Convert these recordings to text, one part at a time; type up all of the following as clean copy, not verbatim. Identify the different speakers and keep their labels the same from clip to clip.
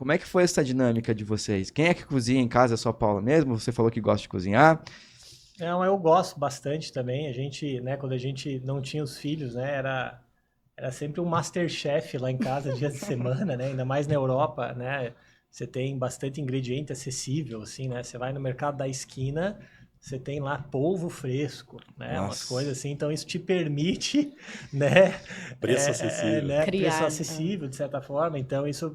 Speaker 1: como é que foi essa dinâmica de vocês? Quem é que cozinha em casa? É só a Paula mesmo? Você falou que gosta de cozinhar.
Speaker 2: Não, eu gosto bastante também. A gente, né, quando a gente não tinha os filhos, né, era sempre um MasterChef lá em casa, dias de semana, né? Ainda mais na Europa, né? Você tem bastante ingrediente acessível, assim, né? Você vai no mercado da esquina, você tem lá polvo fresco, né? Umas coisas
Speaker 1: Nossa.
Speaker 2: assim. Então isso te permite, né?
Speaker 3: Preço acessível.
Speaker 2: Né? Preço
Speaker 4: Criar.
Speaker 2: acessível de certa forma. Então isso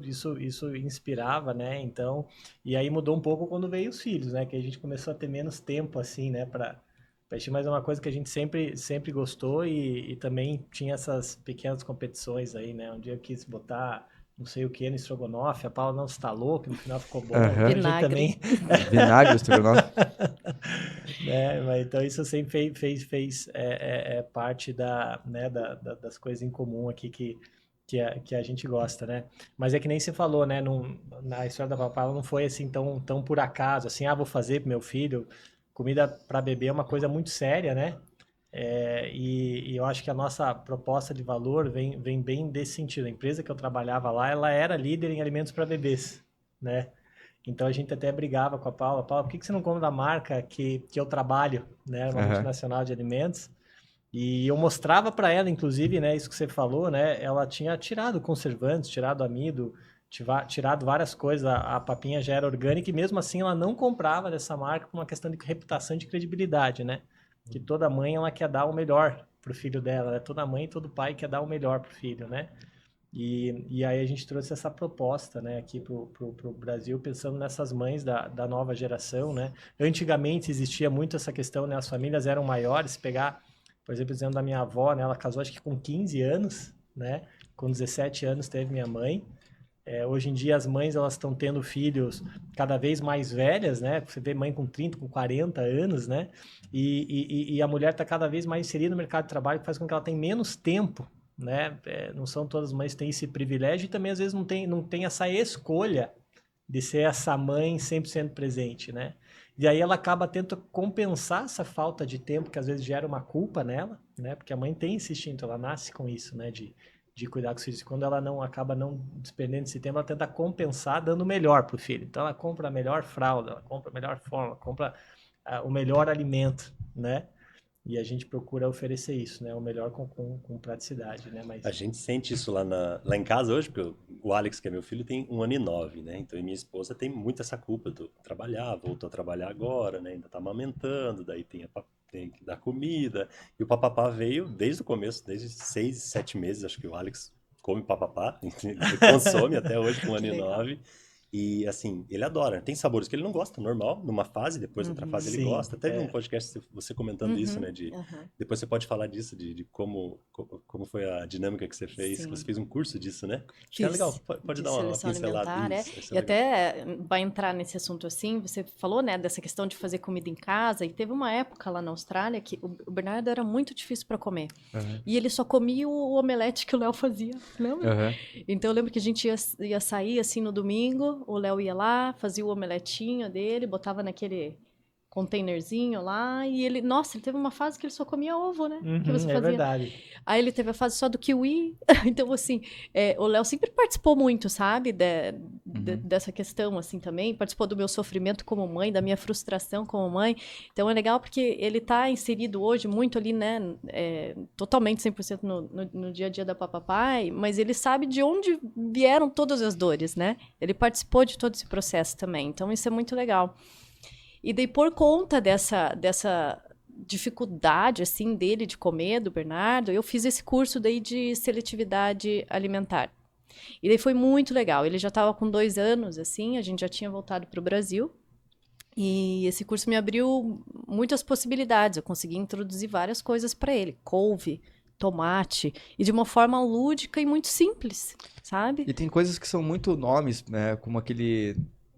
Speaker 2: inspirava, né? Então e aí mudou um pouco quando veio os filhos, né? Que a gente começou a ter menos tempo, assim, né? Para peixe, mas é uma coisa que a gente sempre gostou e também tinha essas pequenas competições aí, né? Um dia eu quis botar não sei o que no estrogonofe, a Paula não se instalou, que no final ficou bom.
Speaker 1: Aham.
Speaker 2: Então a gente
Speaker 4: Vinagre.
Speaker 2: também...
Speaker 1: Vinagre, estrogonofe.
Speaker 2: né? Mas, então isso sempre fez parte né, das coisas em comum aqui que a gente gosta, né? Mas é que nem você falou, né? Na história da Paula não foi assim tão por acaso, assim, vou fazer pro meu filho. Comida para beber é uma coisa muito séria, né? E eu acho que a nossa proposta de valor vem bem desse sentido. A empresa que eu trabalhava lá, ela era líder em alimentos para bebês, né? Então a gente até brigava com a Paula. Paula, por que você não come da marca que eu trabalho, né? Uma
Speaker 1: Aham.
Speaker 2: multinacional de alimentos. E eu mostrava para ela, inclusive, né? Isso que você falou, né? Ela tinha tirado conservantes, tirado amido, tirado várias coisas. A papinha já era orgânica e mesmo assim ela não comprava dessa marca por uma questão de reputação e de credibilidade, né? Que toda mãe ela quer dar o melhor pro filho dela, né? Toda mãe e todo pai quer dar o melhor pro filho, né? E aí a gente trouxe essa proposta, né, aqui pro Brasil, pensando nessas mães da nova geração, né? Antigamente existia muito essa questão, né? As famílias eram maiores, pegar, por exemplo, dizendo da minha avó, né? Ela casou acho que com 15 anos, né? Com 17 anos teve minha mãe. Hoje em dia as mães elas estão tendo filhos cada vez mais velhas, né? Você vê mãe com 30, com 40 anos, né? E a mulher está cada vez mais inserida no mercado de trabalho, que faz com que ela tenha menos tempo, né? Não são todas as mães que têm esse privilégio e também às vezes não tem essa escolha de ser essa mãe 100% presente, né? E aí ela acaba tendo que compensar essa falta de tempo que às vezes gera uma culpa nela, né? Porque a mãe tem esse instinto, ela nasce com isso, né? De cuidar com os filhos. Quando ela não acaba não despendendo esse tempo, ela tenta compensar dando o melhor para o filho. Então ela compra a melhor fralda, ela compra a melhor forma, compra o melhor alimento, né? E a gente procura oferecer isso, né? O melhor com praticidade, né? Mas
Speaker 3: A gente sente isso lá em casa hoje, porque o Alex, que é meu filho, tem 1 ano e 9, né? Então, e minha esposa tem muito essa culpa do trabalhar, voltou a trabalhar agora, né? Ainda tá amamentando, daí tem que dar comida. E o papapá veio desde o começo, desde 6, 7 meses, acho que o Alex come papapá, ele consome até hoje com 1 ano
Speaker 4: Que
Speaker 3: e
Speaker 4: legal.
Speaker 3: 9. E assim, ele adora. Tem sabores que ele não gosta, normal, numa fase, depois outra fase ele
Speaker 2: sim,
Speaker 3: gosta. Teve um podcast você comentando isso, né?
Speaker 4: Aham.
Speaker 3: Depois você pode falar disso, de como foi a dinâmica que você fez, que
Speaker 4: Sim.
Speaker 3: você fez um curso disso, né? Acho que é
Speaker 4: Fiz
Speaker 3: legal, pode
Speaker 4: de
Speaker 3: dar uma
Speaker 4: seleção
Speaker 3: pincelada.
Speaker 4: alimentar,
Speaker 3: Isso, isso é
Speaker 4: E
Speaker 3: legal.
Speaker 4: até vai entrar nesse assunto assim, você falou, né, dessa questão de fazer comida em casa, e teve uma época lá na Austrália que o Bernardo era muito difícil para comer.
Speaker 1: Aham.
Speaker 4: E ele só comia o omelete que o Léo fazia, lembra?
Speaker 1: Aham.
Speaker 4: Então eu lembro que a gente ia sair assim no domingo, o Léo ia lá, fazia o omeletinho dele, botava naquele containerzinho lá, e ele, nossa, ele teve uma fase que ele só comia ovo, né? Que você
Speaker 2: é
Speaker 4: fazia.
Speaker 2: verdade.
Speaker 4: Aí ele teve a fase só do kiwi. Então, assim, o Léo sempre participou muito, sabe? Dessa questão, assim, também. Participou do meu sofrimento como mãe, da minha frustração como mãe. Então, é legal porque ele tá inserido hoje muito ali, né? Totalmente 100% no dia a dia da Papapai. Mas ele sabe de onde vieram todas as dores, né? Ele participou de todo esse processo também. Então, isso é muito legal. E daí, por conta dessa dificuldade, assim, dele de comer, do Bernardo, eu fiz esse curso daí de seletividade alimentar. E daí foi muito legal. Ele já estava com 2 anos, assim, a gente já tinha voltado para o Brasil. E esse curso me abriu muitas possibilidades. Eu consegui introduzir várias coisas para ele. Couve, tomate, e de uma forma lúdica e muito simples, sabe?
Speaker 1: E tem coisas que são muito nomes, né? Como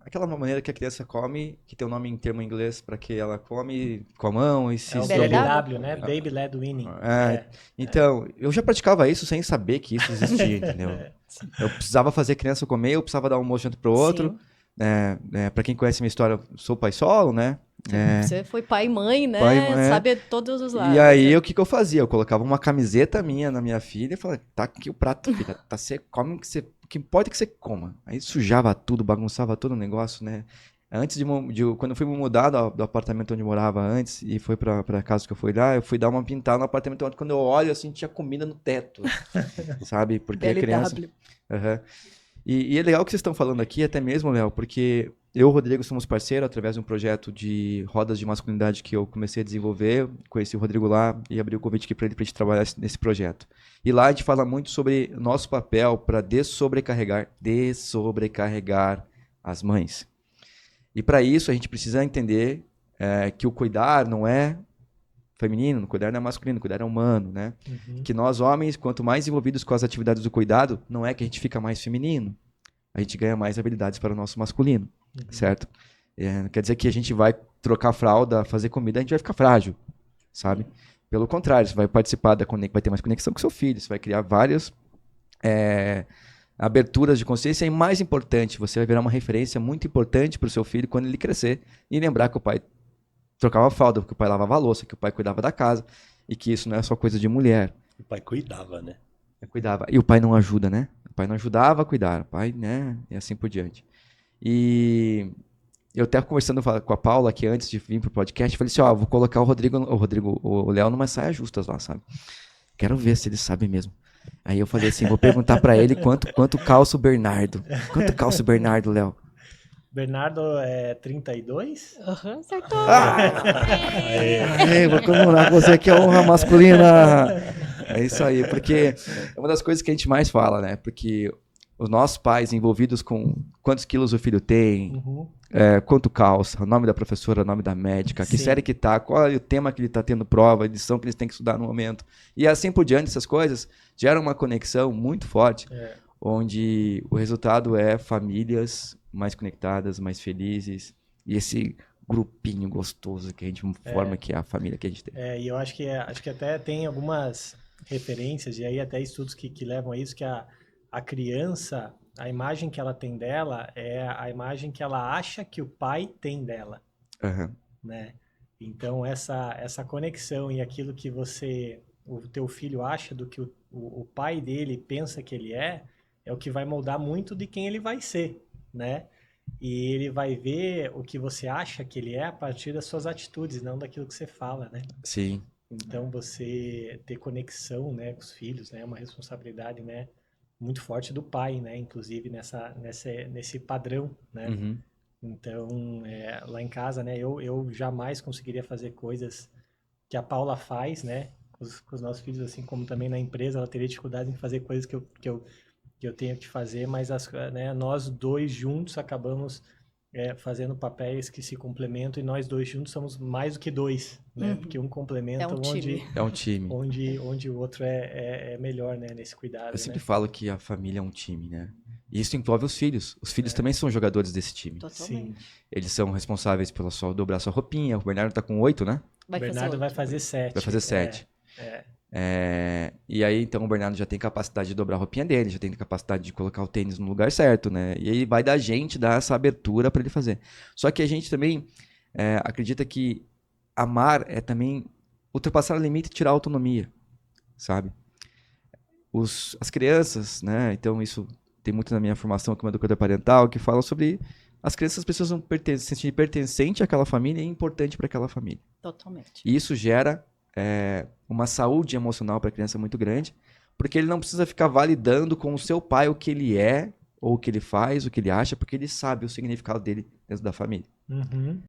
Speaker 1: aquela maneira que a criança come, que tem um nome em termo inglês para que ela come com a mão e se
Speaker 2: É o
Speaker 4: BLW?
Speaker 2: BLW, né? Baby Led Winning.
Speaker 1: Então, eu já praticava isso sem saber que isso existia, entendeu? Eu precisava fazer criança comer, eu precisava dar um almoço junto pro outro. Para quem conhece minha história, eu sou pai solo, né?
Speaker 4: Você foi pai e mãe, né?
Speaker 1: Pai e mãe,
Speaker 4: Sabe todos os lados.
Speaker 1: E aí, o que eu fazia? Eu colocava uma camiseta minha na minha filha e falava, tá aqui o prato, filha. Você come o que você que importa é que você coma. Aí sujava tudo, bagunçava todo o negócio, né? Antes quando eu fui mudar do apartamento onde eu morava antes e foi pra casa que eu fui lá, eu fui dar uma pintada no apartamento onde, quando eu olho, assim, tinha comida no teto, sabe? Porque a criança... Uhum. E é legal o que vocês estão falando aqui, até mesmo, Léo, porque eu e o Rodrigo somos parceiros através de um projeto de rodas de masculinidade que eu comecei a desenvolver. Conheci o Rodrigo lá e abri o convite aqui para ele, pra gente trabalhar nesse projeto. E lá a gente fala muito sobre nosso papel para dessobrecarregar as mães. E para isso a gente precisa entender que o cuidar não é feminino, o cuidar não é masculino, o cuidar é humano, né?
Speaker 2: Uhum.
Speaker 1: Que nós homens, quanto mais envolvidos com as atividades do cuidado, não é que a gente fica mais feminino, a gente ganha mais habilidades para o nosso masculino, certo? Não quer dizer que a gente vai trocar fralda, fazer comida, a gente vai ficar frágil, sabe? Pelo contrário, você vai participar vai ter mais conexão com seu filho, você vai criar várias aberturas de consciência, e mais importante, você vai virar uma referência muito importante para o seu filho quando ele crescer e lembrar que o pai trocava fralda, que o pai lavava a louça, que o pai cuidava da casa, e que isso não é só coisa de mulher.
Speaker 3: O pai cuidava, né?
Speaker 1: Cuidava. E o pai não ajuda, né? O pai não ajudava a cuidar, o pai, né? E assim por diante. E eu até conversando com a Paula aqui antes de vir pro podcast, falei assim, vou colocar o Léo numa saia justas lá, sabe? Quero ver se ele sabe mesmo. Aí eu falei assim, vou perguntar pra ele quanto calça o Bernardo. Quanto calça o Bernardo, Léo?
Speaker 2: Bernardo é 32?
Speaker 4: Aham, acertou.
Speaker 1: Vou comemorar com você que é honra masculina. É isso aí, porque é uma das coisas que a gente mais fala, né? Porque os nossos pais envolvidos com quantos quilos o filho tem, quanto calça, o nome da professora, o nome da médica, que série que tá, qual é o tema que ele tá tendo prova, a lição que eles têm que estudar no momento. E assim por diante, essas coisas geram uma conexão muito forte, onde o resultado é famílias mais conectadas, mais felizes, e esse grupinho gostoso que a gente forma, que é a família que a gente tem.
Speaker 2: E eu acho que até tem algumas referências, e aí até estudos que levam a isso, que a criança, a imagem que ela tem dela é a imagem que ela acha que o pai tem dela, né? Então essa conexão e aquilo que o teu filho acha do que o pai dele pensa que ele é o que vai moldar muito de quem ele vai ser, né? E ele vai ver o que você acha que ele é a partir das suas atitudes, não daquilo que você fala, né?
Speaker 1: Sim.
Speaker 2: Então você ter conexão, né, com os filhos, né, é uma responsabilidade, né, muito forte do pai, né, inclusive nesse padrão, né? Então lá em casa, né, eu jamais conseguiria fazer coisas que a Paula faz, né, com os nossos filhos, assim como também na empresa ela teria dificuldade em fazer coisas que eu tenho que fazer, mas nós dois juntos acabamos fazendo papéis que se complementam, e nós dois juntos somos mais do que dois, né? Porque um complementa
Speaker 1: é um time.
Speaker 2: Onde o outro é melhor, né? Nesse cuidado.
Speaker 1: Eu sempre falo que a família é um time, né? E isso envolve os filhos. Os filhos também são jogadores desse time.
Speaker 4: Totalmente.
Speaker 2: Sim.
Speaker 1: Eles são responsáveis pela dobrar sua roupinha. O Bernardo tá com 8, né?
Speaker 2: O Bernardo vai fazer 7.
Speaker 1: Vai fazer 7. E aí, então, o Bernardo já tem capacidade de dobrar a roupinha dele, já tem capacidade de colocar o tênis no lugar certo, né? E aí vai da gente dar essa abertura para ele fazer. Só que a gente também acredita que amar é também ultrapassar o limite e tirar a autonomia, sabe? As crianças, né? Então, isso tem muito na minha formação como educador parental, que fala sobre as crianças precisam se sentir pertencente àquela família e importante para aquela família.
Speaker 4: Totalmente.
Speaker 1: E isso gera uma saúde emocional para a criança muito grande, porque ele não precisa ficar validando com o seu pai o que ele é, ou o que ele faz, o que ele acha, porque ele sabe o significado dele dentro da família.